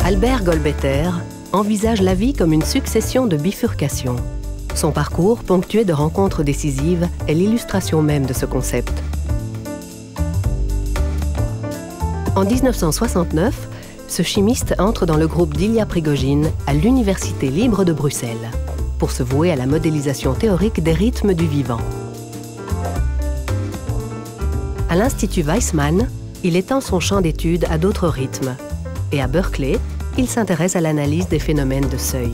Albert Goldbetter envisage la vie comme une succession de bifurcations. Son parcours, ponctué de rencontres décisives, est l'illustration même de ce concept. En 1969, ce chimiste entre dans le groupe d'Ilya Prigogine à l'Université libre de Bruxelles pour se vouer à la modélisation théorique des rythmes du vivant. À l'Institut Weizmann, il étend son champ d'études à d'autres rythmes. Et à Berkeley, il s'intéresse à l'analyse des phénomènes de seuil.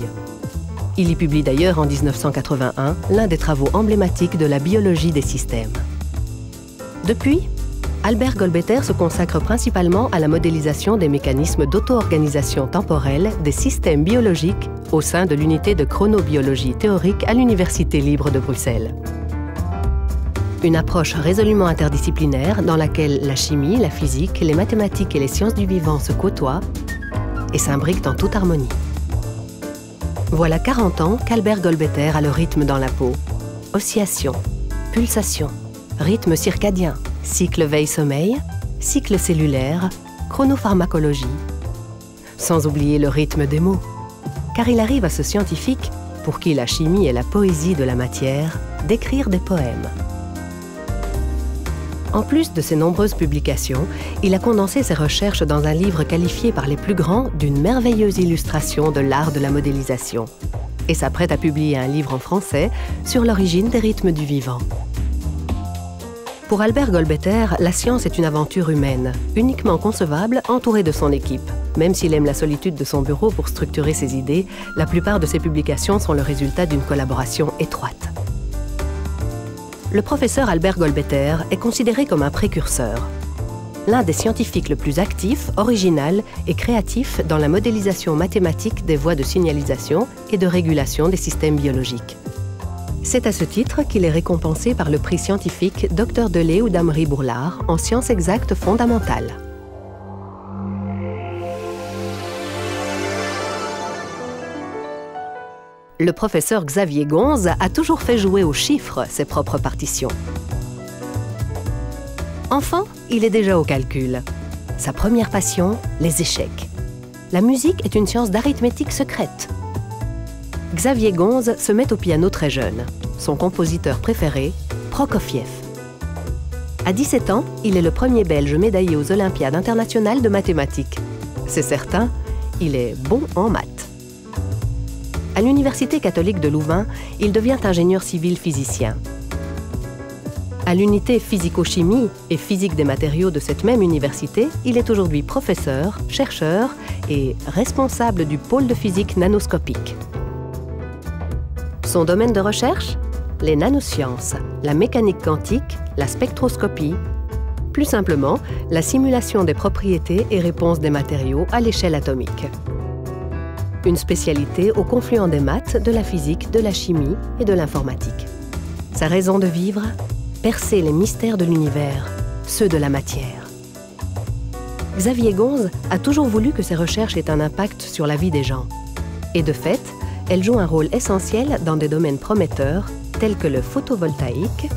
Il y publie d'ailleurs en 1981 l'un des travaux emblématiques de la biologie des systèmes. Depuis, Albert Goldbetter se consacre principalement à la modélisation des mécanismes d'auto-organisation temporelle des systèmes biologiques au sein de l'unité de chronobiologie théorique à l'Université libre de Bruxelles. Une approche résolument interdisciplinaire dans laquelle la chimie, la physique, les mathématiques et les sciences du vivant se côtoient et s'imbriquent en toute harmonie. Voilà 40 ans qu'Albert Goldbetter a le rythme dans la peau. Oscillation, pulsation, rythme circadien, cycle veille-sommeil, cycle cellulaire, chronopharmacologie. Sans oublier le rythme des mots, car il arrive à ce scientifique, pour qui la chimie est la poésie de la matière, d'écrire des poèmes. En plus de ses nombreuses publications, il a condensé ses recherches dans un livre qualifié par les plus grands d'une merveilleuse illustration de l'art de la modélisation et s'apprête à publier un livre en français sur l'origine des rythmes du vivant. Pour Albert Goldbetter, la science est une aventure humaine, uniquement concevable entourée de son équipe. Même s'il aime la solitude de son bureau pour structurer ses idées, la plupart de ses publications sont le résultat d'une collaboration étroite. Le professeur Albert Goldbetter est considéré comme un précurseur, l'un des scientifiques le plus actif, original et créatif dans la modélisation mathématique des voies de signalisation et de régulation des systèmes biologiques. C'est à ce titre qu'il est récompensé par le prix scientifique Dr Delay ou d'Amery Bourlard en sciences exactes fondamentales. Le professeur Xavier Gonze a toujours fait jouer aux chiffres ses propres partitions. Enfant, il est déjà au calcul. Sa première passion, les échecs. La musique est une science d'arithmétique secrète. Xavier Gonze se met au piano très jeune. Son compositeur préféré, Prokofiev. À 17 ans, il est le premier Belge médaillé aux Olympiades internationales de mathématiques. C'est certain, il est bon en maths. À l'Université catholique de Louvain, il devient ingénieur civil physicien. À l'unité physico-chimie et physique des matériaux de cette même université, il est aujourd'hui professeur, chercheur et responsable du pôle de physique nanoscopique. Son domaine de recherche? Les nanosciences, la mécanique quantique, la spectroscopie. Plus simplement, la simulation des propriétés et réponses des matériaux à l'échelle atomique. Une spécialité au confluent des maths, de la physique, de la chimie et de l'informatique. Sa raison de vivre? Percer les mystères de l'univers, ceux de la matière. Xavier Gonze a toujours voulu que ses recherches aient un impact sur la vie des gens. Et de fait, elles jouent un rôle essentiel dans des domaines prometteurs tels que le photovoltaïque,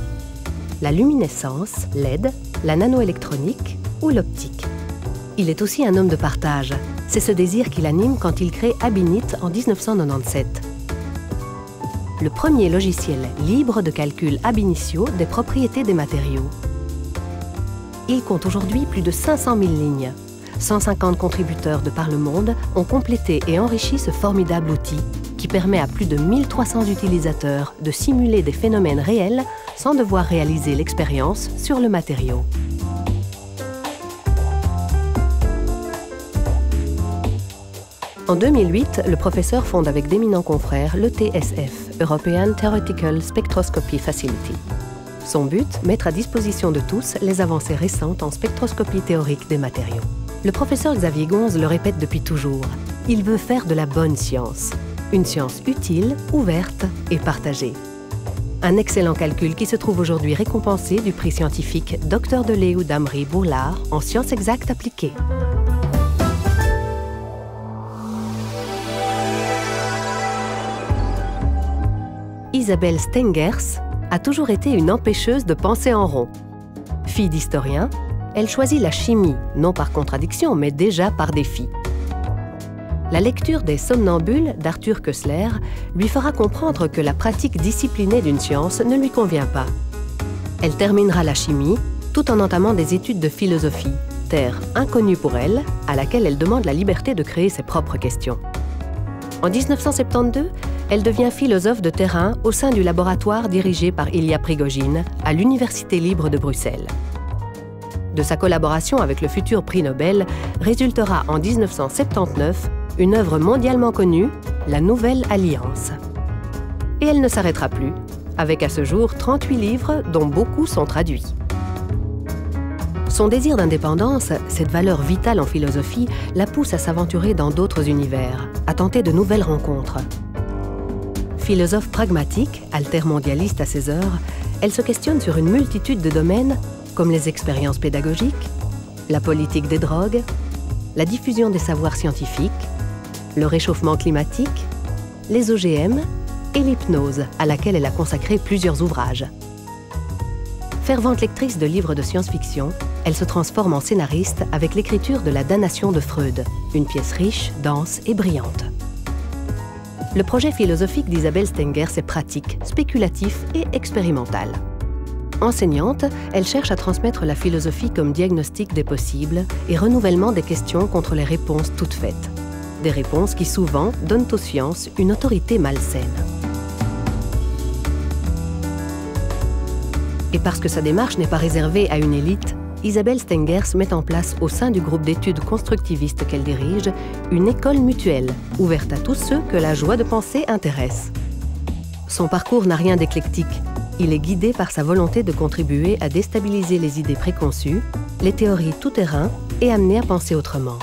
la luminescence, LED, la nanoélectronique ou l'optique. Il est aussi un homme de partage. C'est ce désir qui l'anime quand il crée Abinit en 1997. Le premier logiciel libre de calcul ab initio des propriétés des matériaux. Il compte aujourd'hui plus de 500 000 lignes. 150 contributeurs de par le monde ont complété et enrichi ce formidable outil qui permet à plus de 1300 utilisateurs de simuler des phénomènes réels sans devoir réaliser l'expérience sur le matériau. En 2008, le professeur fonde avec d'éminents confrères l'ETSF, European Theoretical Spectroscopy Facility. Son but, mettre à disposition de tous les avancées récentes en spectroscopie théorique des matériaux. Le professeur Xavier Gonze le répète depuis toujours, il veut faire de la bonne science. Une science utile, ouverte et partagée. Un excellent calcul qui se trouve aujourd'hui récompensé du prix scientifique Dr Delay ou d'Amery Bourlard en sciences exactes appliquées. Isabelle Stengers a toujours été une empêcheuse de penser en rond. Fille d'historien, elle choisit la chimie, non par contradiction, mais déjà par défi. La lecture des Somnambules d'Arthur Koestler lui fera comprendre que la pratique disciplinée d'une science ne lui convient pas. Elle terminera la chimie tout en entamant des études de philosophie, terre inconnue pour elle, à laquelle elle demande la liberté de créer ses propres questions. En 1972, elle devient philosophe de terrain au sein du laboratoire dirigé par Ilya Prigogine à l'Université libre de Bruxelles. De sa collaboration avec le futur prix Nobel résultera en 1979 une œuvre mondialement connue, la Nouvelle Alliance. Et elle ne s'arrêtera plus, avec à ce jour 38 livres dont beaucoup sont traduits. Son désir d'indépendance, cette valeur vitale en philosophie, la pousse à s'aventurer dans d'autres univers, à tenter de nouvelles rencontres. Philosophe pragmatique, altermondialiste à ses heures, elle se questionne sur une multitude de domaines comme les expériences pédagogiques, la politique des drogues, la diffusion des savoirs scientifiques, le réchauffement climatique, les OGM et l'hypnose, à laquelle elle a consacré plusieurs ouvrages. Fervente lectrice de livres de science-fiction, elle se transforme en scénariste avec l'écriture de La damnation de Freud, une pièce riche, dense et brillante. Le projet philosophique d'Isabelle Stengers est pratique, spéculatif et expérimental. Enseignante, elle cherche à transmettre la philosophie comme diagnostic des possibles et renouvellement des questions contre les réponses toutes faites. Des réponses qui souvent donnent aux sciences une autorité malsaine. Et parce que sa démarche n'est pas réservée à une élite, Isabelle Stengers met en place au sein du groupe d'études constructivistes qu'elle dirige une école mutuelle, ouverte à tous ceux que la joie de penser intéresse. Son parcours n'a rien d'éclectique. Il est guidé par sa volonté de contribuer à déstabiliser les idées préconçues, les théories tout-terrain et amener à penser autrement.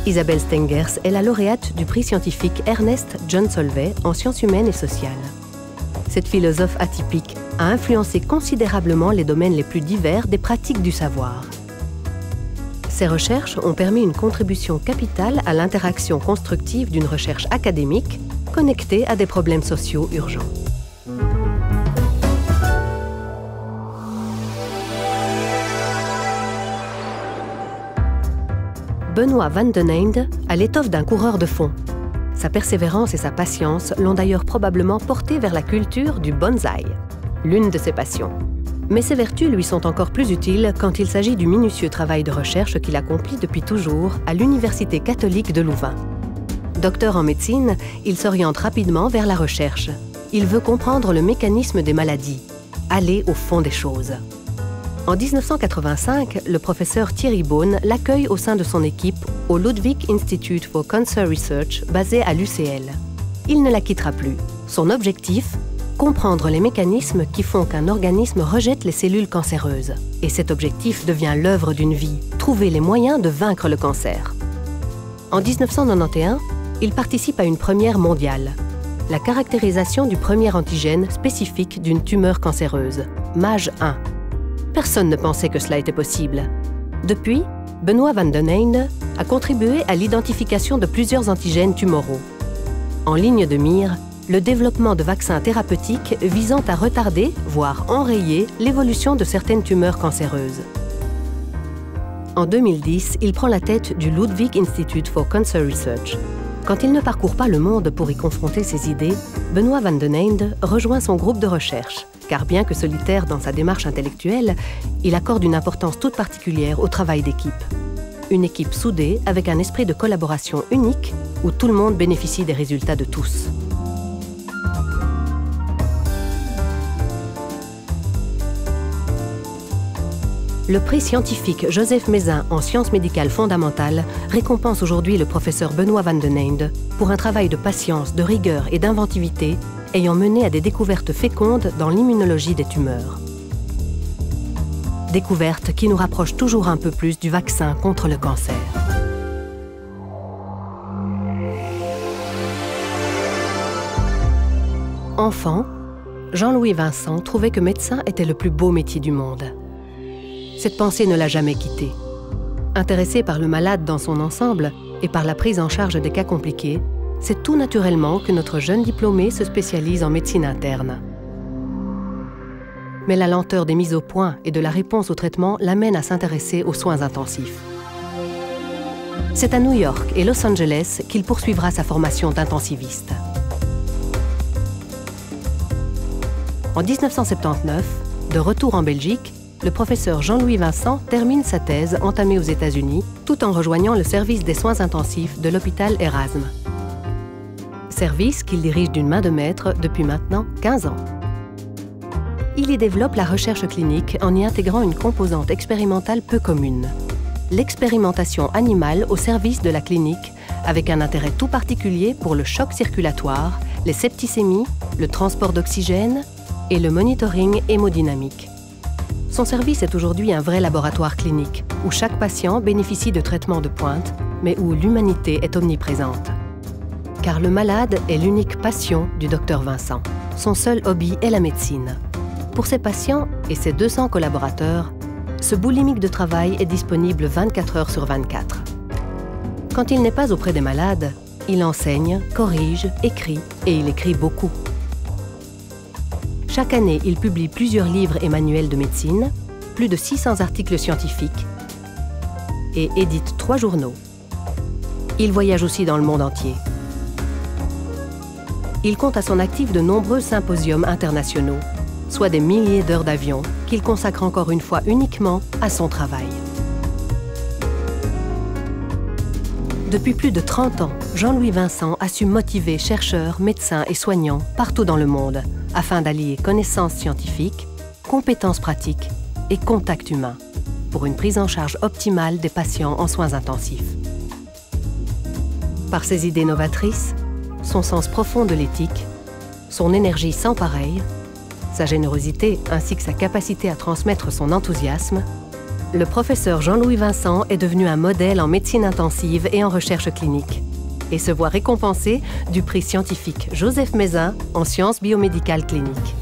Isabelle Stengers est la lauréate du prix scientifique Ernest John Solvay en sciences humaines et sociales. Cette philosophe atypique a influencé considérablement les domaines les plus divers des pratiques du savoir. Ses recherches ont permis une contribution capitale à l'interaction constructive d'une recherche académique connectée à des problèmes sociaux urgents. Benoît Van den Einde a l'étoffe d'un coureur de fond. Sa persévérance et sa patience l'ont d'ailleurs probablement porté vers la culture du bonsaï, l'une de ses passions. Mais ses vertus lui sont encore plus utiles quand il s'agit du minutieux travail de recherche qu'il accomplit depuis toujours à l'Université catholique de Louvain. Docteur en médecine, il s'oriente rapidement vers la recherche. Il veut comprendre le mécanisme des maladies, aller au fond des choses. En 1985, le professeur Thierry Beaune l'accueille au sein de son équipe au Ludwig Institute for Cancer Research, basé à l'UCL. Il ne la quittera plus. Son objectif ? Comprendre les mécanismes qui font qu'un organisme rejette les cellules cancéreuses. Et cet objectif devient l'œuvre d'une vie, trouver les moyens de vaincre le cancer. En 1991, il participe à une première mondiale, la caractérisation du premier antigène spécifique d'une tumeur cancéreuse, MAGE-1. Personne ne pensait que cela était possible. Depuis, Benoît Van den Einde a contribué à l'identification de plusieurs antigènes tumoraux. En ligne de mire, le développement de vaccins thérapeutiques visant à retarder, voire enrayer, l'évolution de certaines tumeurs cancéreuses. En 2010, il prend la tête du Ludwig Institute for Cancer Research. Quand il ne parcourt pas le monde pour y confronter ses idées, Benoît Van den Einde rejoint son groupe de recherche, car bien que solitaire dans sa démarche intellectuelle, il accorde une importance toute particulière au travail d'équipe. Une équipe soudée avec un esprit de collaboration unique où tout le monde bénéficie des résultats de tous. Le prix scientifique Joseph Mézin en sciences médicales fondamentales récompense aujourd'hui le professeur Benoît Van den Einde pour un travail de patience, de rigueur et d'inventivité ayant mené à des découvertes fécondes dans l'immunologie des tumeurs. Découvertes qui nous rapprochent toujours un peu plus du vaccin contre le cancer. Enfant, Jean-Louis Vincent trouvait que médecin était le plus beau métier du monde. Cette pensée ne l'a jamais quitté. Intéressé par le malade dans son ensemble, et par la prise en charge des cas compliqués, c'est tout naturellement que notre jeune diplômé se spécialise en médecine interne. Mais la lenteur des mises au point et de la réponse au traitement l'amène à s'intéresser aux soins intensifs. C'est à New York et Los Angeles qu'il poursuivra sa formation d'intensiviste. En 1979, de retour en Belgique, le professeur Jean-Louis Vincent termine sa thèse entamée aux États-Unis tout en rejoignant le service des soins intensifs de l'hôpital Erasme. Service qu'il dirige d'une main de maître depuis maintenant 15 ans. Il y développe la recherche clinique en y intégrant une composante expérimentale peu commune. L'expérimentation animale au service de la clinique, avec un intérêt tout particulier pour le choc circulatoire, les septicémies, le transport d'oxygène et le monitoring hémodynamique. Son service est aujourd'hui un vrai laboratoire clinique, où chaque patient bénéficie de traitements de pointe, mais où l'humanité est omniprésente. Car le malade est l'unique passion du docteur Vincent. Son seul hobby est la médecine. Pour ses patients et ses 200 collaborateurs, ce boulimique de travail est disponible 24 heures sur 24. Quand il n'est pas auprès des malades, il enseigne, corrige, écrit, et il écrit beaucoup. Chaque année, il publie plusieurs livres et manuels de médecine, plus de 600 articles scientifiques et édite 3 journaux. Il voyage aussi dans le monde entier. Il compte à son actif de nombreux symposiums internationaux, soit des milliers d'heures d'avion qu'il consacre encore une fois uniquement à son travail. Depuis plus de 30 ans, Jean-Louis Vincent a su motiver chercheurs, médecins et soignants partout dans le monde afin d'allier connaissances scientifiques, compétences pratiques et contact humain pour une prise en charge optimale des patients en soins intensifs. Par ses idées novatrices, son sens profond de l'éthique, son énergie sans pareille, sa générosité ainsi que sa capacité à transmettre son enthousiasme, le professeur Jean-Louis Vincent est devenu un modèle en médecine intensive et en recherche clinique et se voit récompensé du prix scientifique Joseph Mézin en sciences biomédicales cliniques.